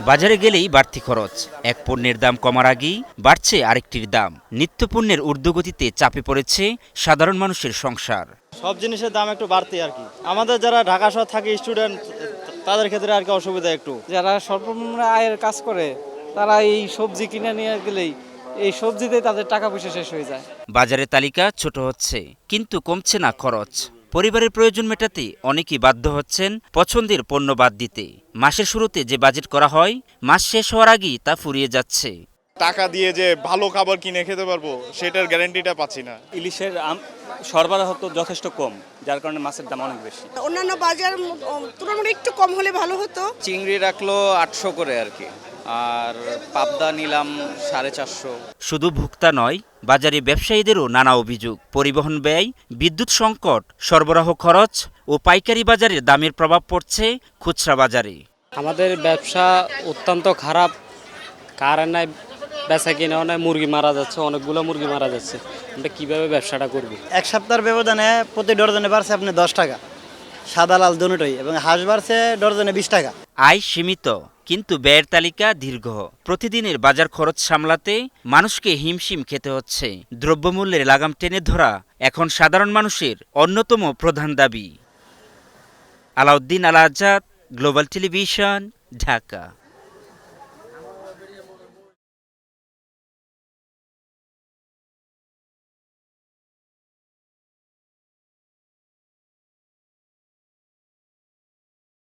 বাজারে গেলেই বাড়তি খরচ, এক পণ্যের দাম কমার আগেই বাড়ছে আরেকটির দাম। নিত্যপণ্যের ঊর্ধ্বগতিতে চাপে পড়েছে সাধারণ মানুষের সংসার। সব জিনিসের দাম একটু বাড়তি আর কি। আমাদের যারা ঢাকা শহর থাকে স্টুডেন্ট, তাদের ক্ষেত্রে আর কি অসুবিধা একটু। যারা স্বল্পমূল্য আয়ের কাজ করে তারা এই সবজি কিনে নিয়ে গেলেই এই সবজিতে তাদের টাকা পয়সা শেষ হয়ে যায়। বাজারের তালিকা ছোট হচ্ছে, কিন্তু কমছে না খরচ। পরিবারের প্রয়োজন মেটাতে অনেকেই বাধ্য হচ্ছেন পছন্দের পণ্য বাদ দিতে। মাসের শুরুতে যে বাজেট করা হয়, মাস শেষ হওয়ার আগেই তা ফুরিয়ে যাচ্ছে। টাকা দিয়ে যে ভালো খাবার কিনে খেতে পারবো সেটার গ্যারান্টিটা পাচ্ছি না। ইলিশের সরবরাহ তো যথেষ্ট কম, যার কারণে মাছের দাম অনেক বেশি। অন্যান্য বাজার তুলনামূলক একটু কম হলে ভালো হতো। চিংড়ি রাখলো 800 করে আর কি, আর পাবদা নিলাম 450। শুধু ভোক্তা নয়, বাজারে ব্যবসায়ীদেরও নানা অভিযোগ। পরিবহন ব্যয়, বিদ্যুৎ সংকট, সরবরাহ খরচ ও পাইকারি বাজারের দামের প্রভাব পড়ছে খুচরা বাজারে। আমাদের ব্যবসা অত্যন্ত খারাপ। কারণ নাই, বেচা কিনেও নাই, মুরগি মারা যাচ্ছে, অনেকগুলো মুরগি মারা যাচ্ছে। আমরা কীভাবে ব্যবসাটা করব? এক সপ্তাহের ব্যবধানে প্রতি ডজনে বাড়ছে আপনি 10 টাকা, সাদা লাল দুটোই, এবং হাঁস বাড়ছে ডজনে 20 টাকা। আয় সীমিত, কিন্তু ব্যয়ের তালিকা দীর্ঘ। প্রতিদিনের বাজার খরচ সামলাতে মানুষকে হিমশিম খেতে হচ্ছে। দ্রব্যমূল্যের লাগাম টেনে ধরা এখন সাধারণ মানুষের অন্যতম প্রধান দাবি। আলাউদ্দিন আল আজাদ, গ্লোবাল টেলিভিশন, ঢাকা।